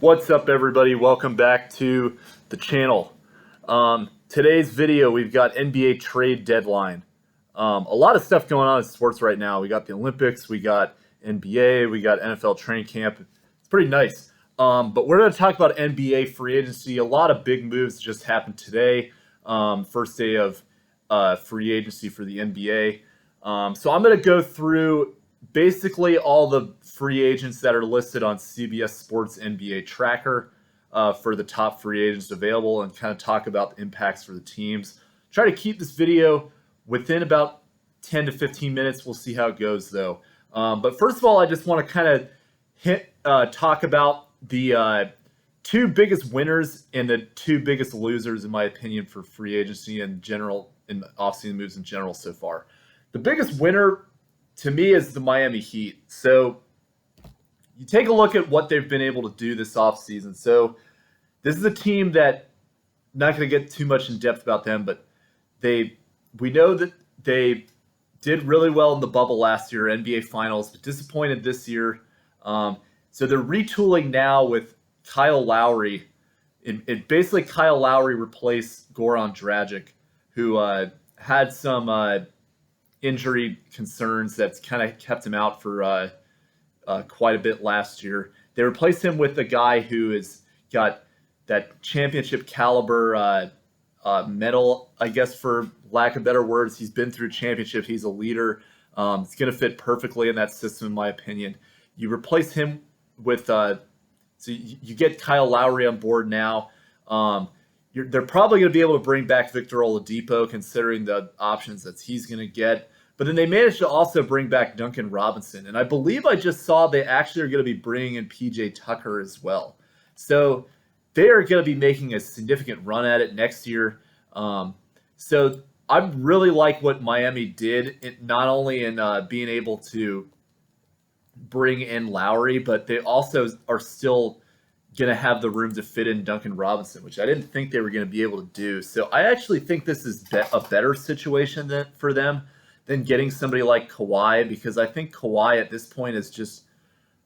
What's up, everybody? Welcome back to the channel. Today's video, we've got NBA trade deadline. A lot of stuff going on in sports right now. We got the Olympics, we got NBA, we got NFL training camp. It's pretty nice. But we're going to talk about NBA free agency. A lot of big moves just happened today. First day of free agency for the NBA. So I'm going to go through basically all the free agents that are listed on CBSSports NBA tracker for the top free agents available and kind of talk about the impacts for the teams. Try to keep this video within about 10 to 15 minutes. We'll see how it goes, though. But first of all, I just want to kind of talk about the two biggest winners and the two biggest losers, in my opinion, for free agency in general, in the offseason moves in general so far. The biggest winner to me is the Miami Heat. So you take a look at what they've been able to do this offseason. So this is a team that, not going to get too much in depth about them, but we know that they did really well in the bubble last year, NBA Finals, but disappointed this year. So they're retooling now with Kyle Lowry. Basically, Kyle Lowry replaced Goran Dragic, who had some injury concerns that's kind of kept him out for quite a bit last year. They replaced him with a guy who has got that championship caliber medal, I guess, for lack of better words. He's been through championship. He's a leader. It's going to fit perfectly in that system, in my opinion. You replace him with so you get Kyle Lowry on board now. They're probably going to be able to bring back Victor Oladipo, considering the options that he's going to get. But then they managed to also bring back Duncan Robinson. And I believe I just saw they actually are going to be bringing in PJ Tucker as well. So they are going to be making a significant run at it next year. So I really like what Miami did, not only in being able to bring in Lowry, but they also are still going to have the room to fit in Duncan Robinson, which I didn't think they were going to be able to do. So I actually think this is a better situation for them than getting somebody like Kawhi, because I think Kawhi at this point has just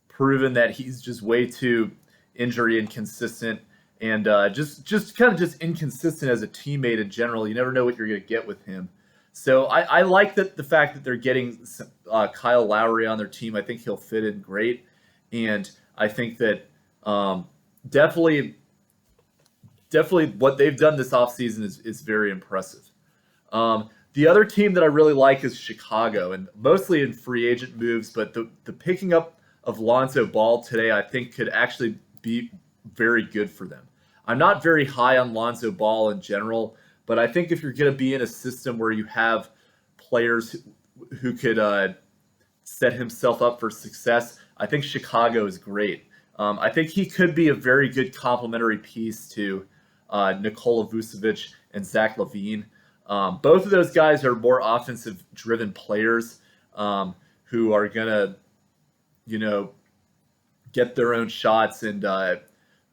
proven that he's just way too injury inconsistent and just kind of inconsistent as a teammate in general. You never know what you're going to get with him. So I like the fact that they're getting Kyle Lowry on their team. I think he'll fit in great, and I think that definitely what they've done this offseason is very impressive. The other team that I really like is Chicago, and mostly in free agent moves, but the picking up of Lonzo Ball today, I think, could actually be very good for them. I'm not very high on Lonzo Ball in general, but I think if you're going to be in a system where you have players who could set himself up for success, I think Chicago is great. I think he could be a very good complementary piece to Nikola Vucevic and Zach LaVine. Both of those guys are more offensive-driven players who are going to, get their own shots and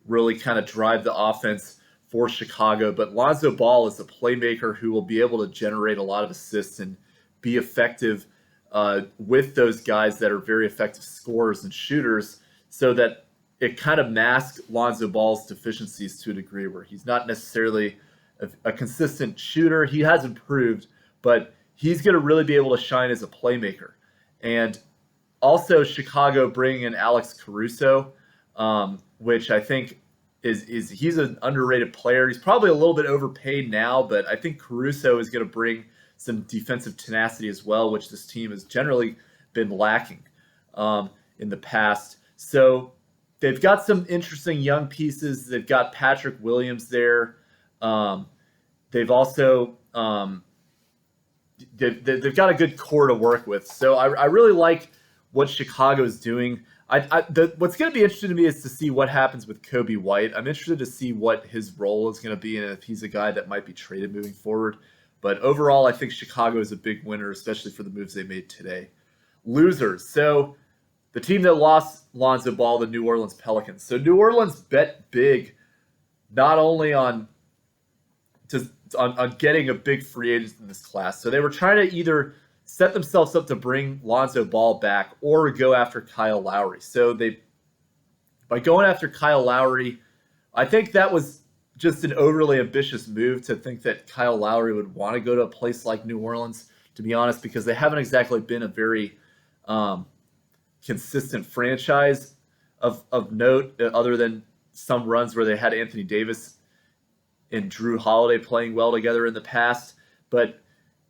really kind of drive the offense for Chicago. But Lonzo Ball is a playmaker who will be able to generate a lot of assists and be effective with those guys that are very effective scorers and shooters, so that it kind of masks Lonzo Ball's deficiencies to a degree where he's not necessarily a consistent shooter. He has improved, but he's going to really be able to shine as a playmaker. And also Chicago bringing in Alex Caruso, which I think he's an underrated player. He's probably a little bit overpaid now, but I think Caruso is going to bring some defensive tenacity as well, which this team has generally been lacking in the past. So they've got some interesting young pieces. They've got Patrick Williams there. They've also they've got a good core to work with. So I really like what Chicago is doing. What's going to be interesting to me is to see what happens with Kobe White. I'm interested to see what his role is going to be and if he's a guy that might be traded moving forward. But overall, I think Chicago is a big winner, especially for the moves they made today. Losers. So the team that lost Lonzo Ball, the New Orleans Pelicans. So New Orleans bet big, not only on getting a big free agent in this class. So they were trying to either set themselves up to bring Lonzo Ball back or go after Kyle Lowry. So they by going after Kyle Lowry, I think that was just an overly ambitious move to think that Kyle Lowry would want to go to a place like New Orleans, to be honest, because they haven't exactly been a very consistent franchise of note, other than some runs where they had Anthony Davis and Drew Holiday playing well together in the past. But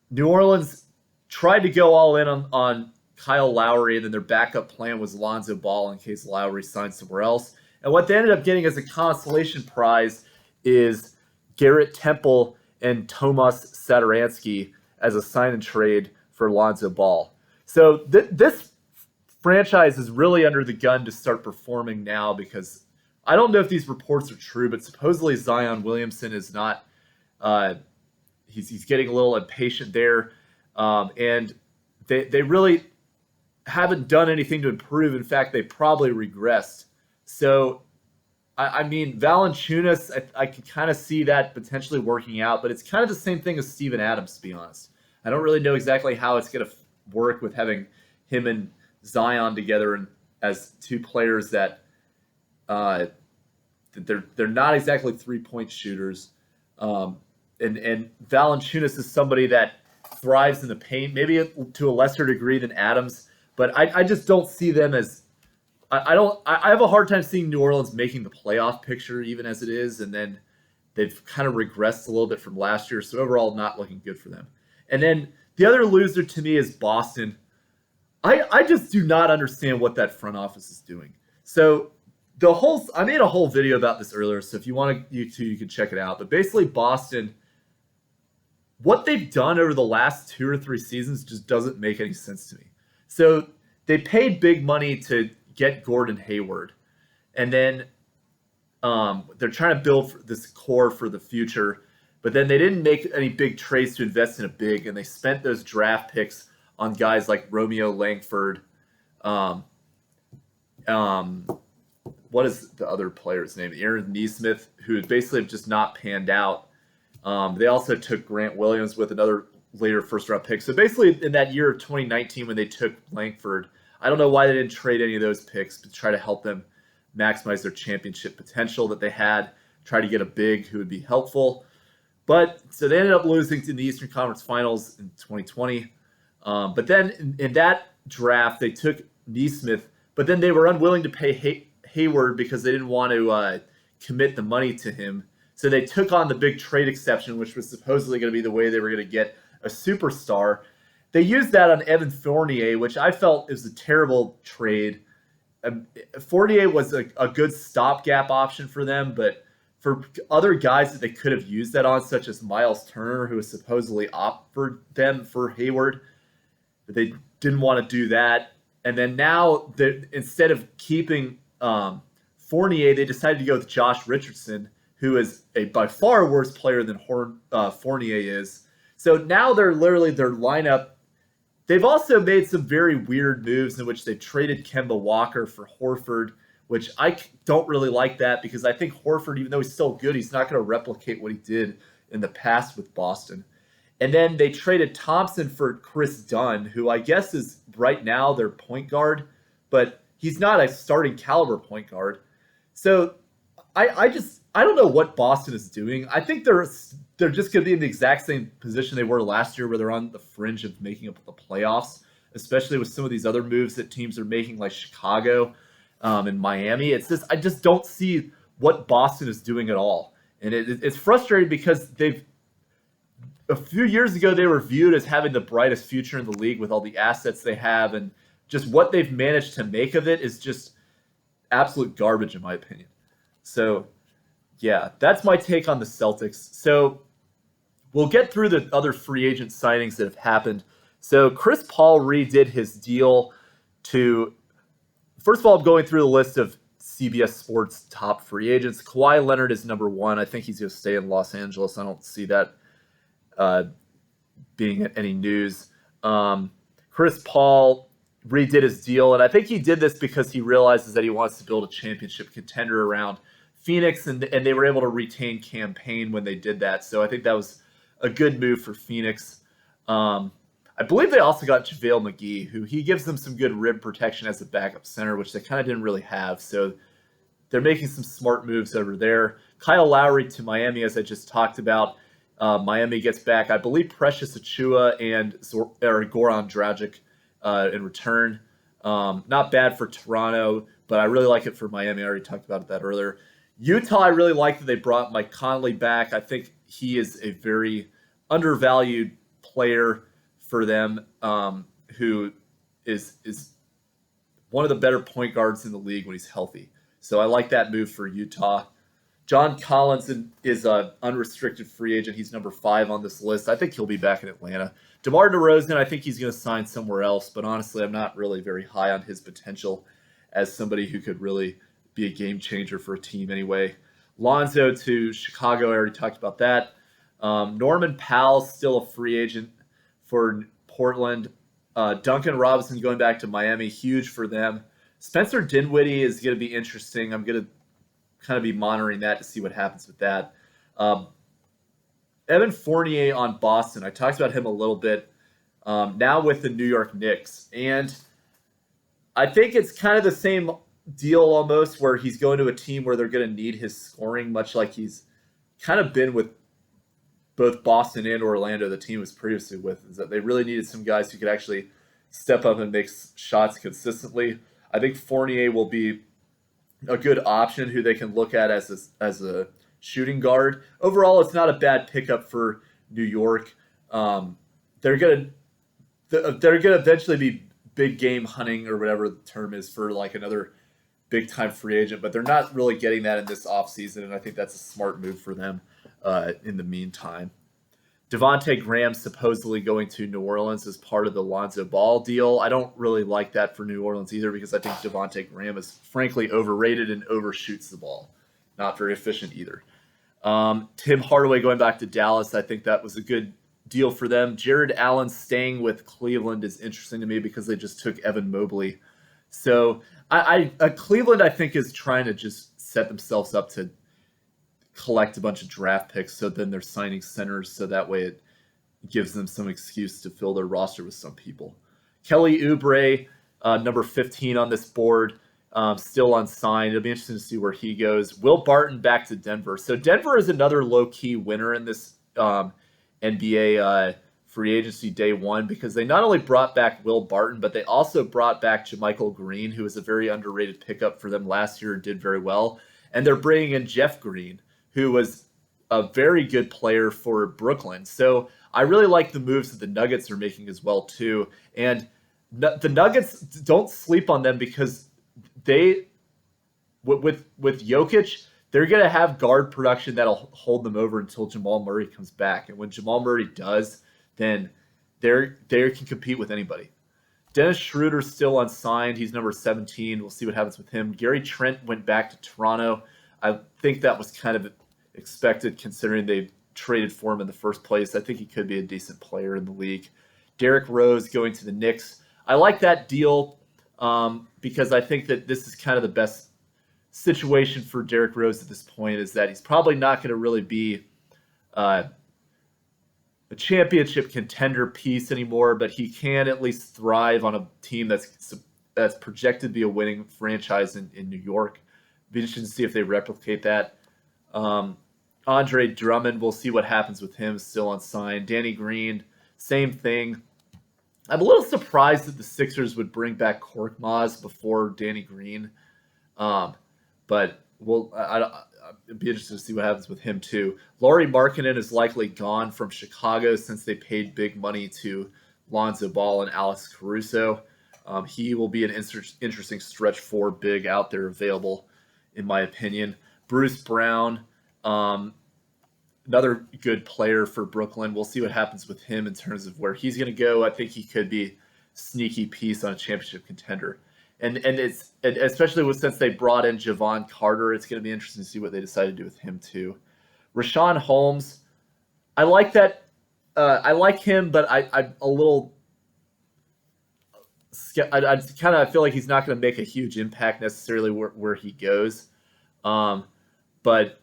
New Orleans tried to go all in on Kyle Lowry, and then their backup plan was Lonzo Ball in case Lowry signed somewhere else. And what they ended up getting as a consolation prize is Garrett Temple and Tomas Satoransky as a sign and trade for Lonzo Ball. So this franchise is really under the gun to start performing now, because I don't know if these reports are true, but supposedly Zion Williamson is not. He's getting a little impatient there, and they really haven't done anything to improve. In fact, they probably regressed. So, I mean, Valanciunas, I can kind of see that potentially working out, but it's kind of the same thing as Steven Adams, to be honest. I don't really know exactly how it's going to work with having him and Zion together and as two players that they're not exactly 3-point shooters. And Valanciunas is somebody that thrives in the paint, maybe to a lesser degree than Adams, but I just don't see them as. I have a hard time seeing New Orleans making the playoff picture, even as it is, and then they've kind of regressed a little bit from last year, so overall not looking good for them. And then the other loser to me is Boston. I just do not understand what that front office is doing. So I made a whole video about this earlier, so if you want to, you can check it out. But basically, Boston, what they've done over the last 2 or 3 seasons just doesn't make any sense to me. So they paid big money to get Gordon Hayward, and then they're trying to build this core for the future, but then they didn't make any big trades to invest in a big, and they spent those draft picks on guys like Romeo Langford. What is the other player's name? Aaron Nesmith, who basically just not panned out. They also took Grant Williams with another later first-round pick. So basically, in that year of 2019, when they took Langford, I don't know why they didn't trade any of those picks to try to help them maximize their championship potential that they had, try to get a big who would be helpful. But so they ended up losing to the Eastern Conference Finals in 2020. But then in that draft, they took Nesmith, but then they were unwilling to pay Hayward because they didn't want to commit the money to him. So they took on the big trade exception, which was supposedly going to be the way they were going to get a superstar. They used that on Evan Fournier, which I felt is a terrible trade. Fournier was a good stopgap option for them, but for other guys that they could have used that on, such as Miles Turner, who was supposedly offered them for Hayward, but they didn't want to do that. And then now, instead of keeping Fournier, they decided to go with Josh Richardson, who is a by far worse player than Fournier is. So now they're literally their lineup. They've also made some very weird moves in which they traded Kemba Walker for Horford, which I don't really like that, because I think Horford, even though he's still good, he's not going to replicate what he did in the past with Boston. And then they traded Thompson for Chris Dunn, who I guess is right now their point guard, but he's not a starting caliber point guard. So I don't know what Boston is doing. I think they're just going to be in the exact same position they were last year, where they're on the fringe of making up the playoffs, especially with some of these other moves that teams are making, like Chicago and Miami. It's just, I just don't see what Boston is doing at all. And it's frustrating because a few years ago, they were viewed as having the brightest future in the league with all the assets they have, and just what they've managed to make of it is just absolute garbage, in my opinion. So, yeah, that's my take on the Celtics. So we'll get through the other free agent signings that have happened. So Chris Paul redid his deal to, first of all, I'm going through the list of CBS Sports top free agents. Kawhi Leonard is number 1. I think he's going to stay in Los Angeles. I don't see that being any news. Chris Paul redid his deal, and I think he did this because he realizes that he wants to build a championship contender around Phoenix, and they were able to retain Cam Payne when they did that. So I think that was a good move for Phoenix. I believe they also got JaVale McGee, who he gives them some good rim protection as a backup center, which they kind of didn't really have. So they're making some smart moves over there. Kyle Lowry to Miami, as I just talked about. Miami gets back, I believe, Precious Achua and Goran Dragic in return. Not bad for Toronto, but I really like it for Miami. I already talked about that earlier. Utah, I really like that they brought Mike Conley back. I think he is a very undervalued player for them, who is one of the better point guards in the league when he's healthy. So I like that move for Utah. John Collins is an unrestricted free agent. He's number 5 on this list. I think he'll be back in Atlanta. DeMar DeRozan, I think he's going to sign somewhere else, but honestly, I'm not really very high on his potential as somebody who could really be a game changer for a team anyway. Lonzo to Chicago, I already talked about that. Norman Powell's still a free agent for Portland. Duncan Robinson going back to Miami, huge for them. Spencer Dinwiddie is going to be interesting. I'm going to kind of be monitoring that to see what happens with that. Evan Fournier on Boston. I talked about him a little bit. Now with the New York Knicks. And I think it's kind of the same deal almost, where he's going to a team where they're going to need his scoring, much like he's kind of been with both Boston and Orlando, the team was previously with, is that they really needed some guys who could actually step up and make shots consistently. I think Fournier will be a good option who they can look at as a shooting guard. Overall, it's not a bad pickup for New York. They're gonna eventually be big game hunting, or whatever the term is, for like another big time free agent, but they're not really getting that in this offseason, and I think that's a smart move for them in the meantime. Devontae Graham supposedly going to New Orleans as part of the Lonzo Ball deal. I don't really like that for New Orleans either, because I think Devontae Graham is frankly overrated and overshoots the ball. Not very efficient either. Tim Hardaway going back to Dallas. I think that was a good deal for them. Jared Allen staying with Cleveland is interesting to me because they just took Evan Mobley. So Cleveland, I think, is trying to just set themselves up to collect a bunch of draft picks, so then they're signing centers, so that way it gives them some excuse to fill their roster with some people. Kelly Oubre, number 15 on this board, still unsigned. It'll be interesting to see where he goes. Will Barton back to Denver. So Denver is another low-key winner in this NBA free agency day one, because they not only brought back Will Barton, but they also brought back JaMychal Green, who was a very underrated pickup for them last year and did very well. And they're bringing in Jeff Green, who was a very good player for Brooklyn. So I really like the moves that the Nuggets are making as well, too. And the Nuggets, don't sleep on them, because they, with Jokic, they're going to have guard production that'll hold them over until Jamal Murray comes back. And when Jamal Murray does, then they can compete with anybody. Dennis Schroeder's still unsigned. He's number 17. We'll see what happens with him. Gary Trent went back to Toronto. I think that was kind of expected, considering they traded for him in the first place. I think he could be a decent player in the league. Derrick Rose going to the Knicks. I like that deal because I think that this is kind of the best situation for Derrick Rose at this point, is that he's probably not going to really be a championship contender piece anymore, but he can at least thrive on a team that's projected to be a winning franchise in New York. Be interested to see if they replicate that. Andre Drummond, we'll see what happens with him, still unsigned. Danny Green, same thing. I'm a little surprised that the Sixers would bring back Korkmaz before Danny Green, but it'd be interesting to see what happens with him too. Lauri Markkanen is likely gone from Chicago since they paid big money to Lonzo Ball and Alex Caruso. He will be an interesting stretch 4 big out there available, in my opinion. Bruce Brown, another good player for Brooklyn. We'll see what happens with him in terms of where he's going to go. I think he could be a sneaky piece on a championship contender. And especially since they brought in Javon Carter, it's going to be interesting to see what they decide to do with him too. Rashawn Holmes, I like that. I like him, but I'm a little. I feel like he's not going to make a huge impact necessarily where he goes, but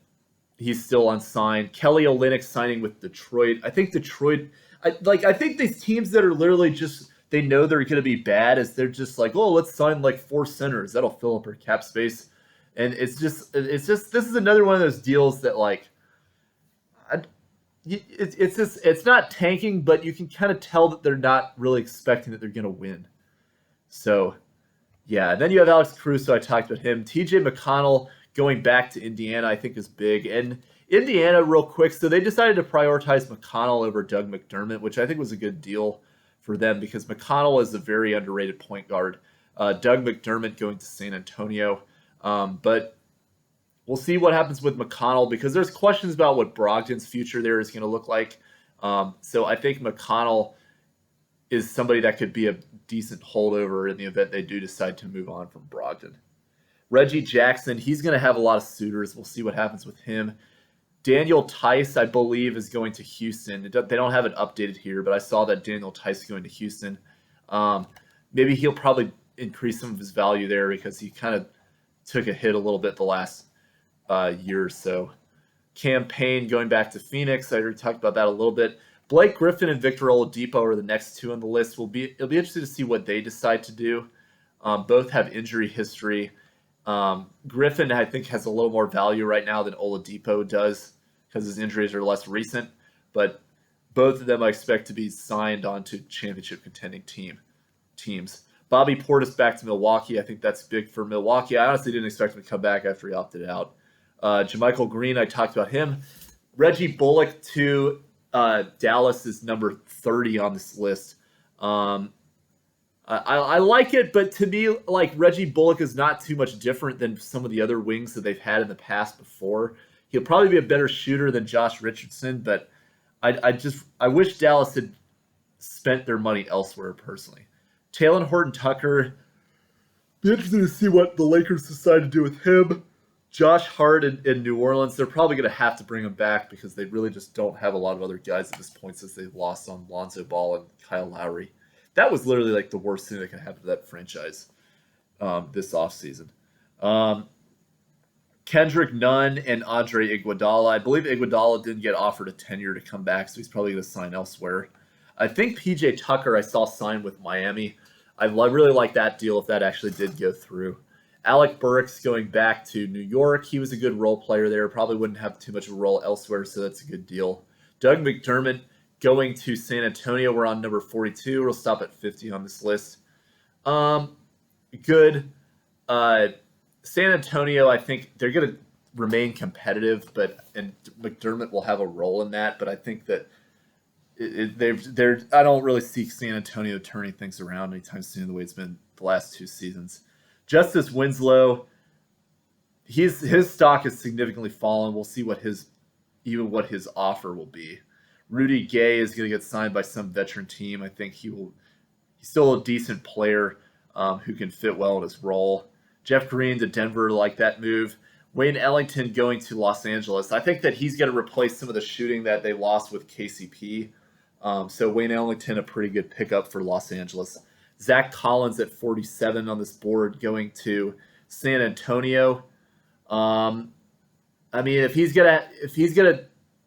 he's still unsigned. Kelly Olynyk signing with Detroit. I think Detroit. I think these teams that are literally just, they know they're going to be bad, as they're just like, oh, let's sign like 4 centers. That'll fill up our cap space. And it's just this is another one of those deals that like it's not tanking, but you can kind of tell that they're not really expecting that they're going to win. So, yeah. And then you have Alex Caruso. I talked about him. TJ McConnell going back to Indiana, I think, is big. And Indiana, real quick, so they decided to prioritize McConnell over Doug McDermott, which I think was a good deal for them because McConnell is a very underrated point guard. Doug McDermott going to San Antonio. But we'll see what happens with McConnell because there's questions about what Brogdon's future there is going to look like. So I think McConnell is somebody that could be a decent holdover in the event they do decide to move on from Brogdon. Reggie Jackson, he's going to have a lot of suitors. We'll see what happens with him. Daniel Tice, I believe, is going to Houston. They don't have it updated here, but I saw that Daniel Tice is going to Houston. Maybe he'll probably increase some of his value there because he kind of took a hit a little bit the last year or so. Cam Payne going back to Phoenix. I already talked about that a little bit. Blake Griffin and Victor Oladipo are the next two on the list. It'll be interesting to see what they decide to do. Both have injury history. Griffin, I think, has a little more value right now than Oladipo does because his injuries are less recent. But both of them I expect to be signed onto championship contending teams. Bobby Portis back to Milwaukee. I think that's big for Milwaukee. I honestly didn't expect him to come back after he opted out. JaMychal Green, I talked about him. Reggie Bullock to Dallas is number 30 on this list. I like it, but to me, like Reggie Bullock is not too much different than some of the other wings that they've had in the past before. He'll probably be a better shooter than Josh Richardson, but I wish Dallas had spent their money elsewhere personally. Talen Horton-Tucker, be interesting to see what the Lakers decide to do with him. Josh Hart in New Orleans, they're probably going to have to bring him back because they really just don't have a lot of other guys at this point since they've lost on Lonzo Ball and Kyle Lowry. That was literally like the worst thing that could happen to that franchise this offseason. Kendrick Nunn and Andre Iguodala. I believe Iguodala didn't get offered a tenure to come back, so he's probably going to sign elsewhere. I think PJ Tucker I saw sign with Miami. I really like that deal if that actually did go through. Alec Burks going back to New York. He was a good role player there. Probably wouldn't have too much of a role elsewhere, so that's a good deal. Doug McDermott going to San Antonio. We're on number 42. We'll stop at 50 on this list. Good. San Antonio, I think they're going to remain competitive, and McDermott will have a role in that. But I think that I don't really see San Antonio turning things around anytime soon the way it's been the last two seasons. Justice Winslow, his stock has significantly fallen. We'll see what his offer will be. Rudy Gay is going to get signed by some veteran team. I think he's still a decent player who can fit well in his role. Jeff Green to Denver, like that move. Wayne Ellington going to Los Angeles. I think that he's going to replace some of the shooting that they lost with KCP. So Wayne Ellington, a pretty good pickup for Los Angeles. Zach Collins at 47 on this board going to San Antonio. I mean, if he's gonna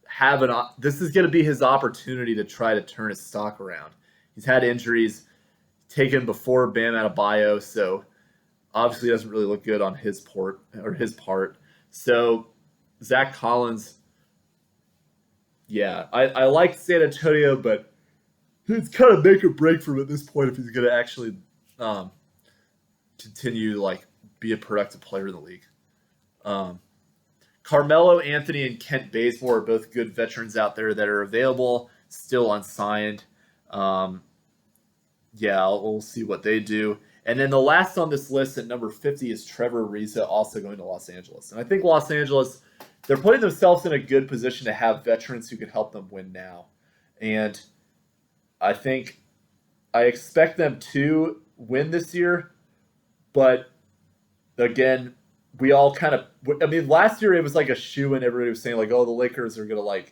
have this is gonna be his opportunity to try to turn his stock around. He's had injuries taken before Bam Adebayo, so obviously doesn't really look good on his part. So Zach Collins, yeah, I like San Antonio, but it's kind of make or break for him at this point if he's going to actually continue to be a productive player in the league. Carmelo Anthony and Kent Bazemore are both good veterans out there that are available, still unsigned. We'll see what they do. And then the last on this list at number 50 is Trevor Ariza, also going to Los Angeles. And I think Los Angeles, they're putting themselves in a good position to have veterans who can help them win now. And I expect them to win this year, but again, we all last year it was like a shoo-in. Everybody was saying the Lakers are going to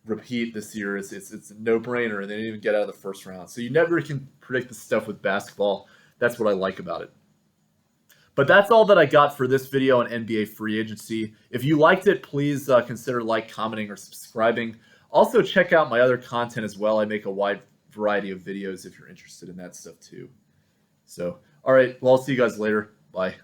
repeat this year. It's a no-brainer, and they didn't even get out of the first round. So you never can predict the stuff with basketball. That's what I like about it. But that's all that I got for this video on NBA free agency. If you liked it, please consider commenting, or subscribing. Also, check out my other content as well. I make a wide variety of videos if you're interested in that stuff too. So, all right. Well, I'll see you guys later. Bye.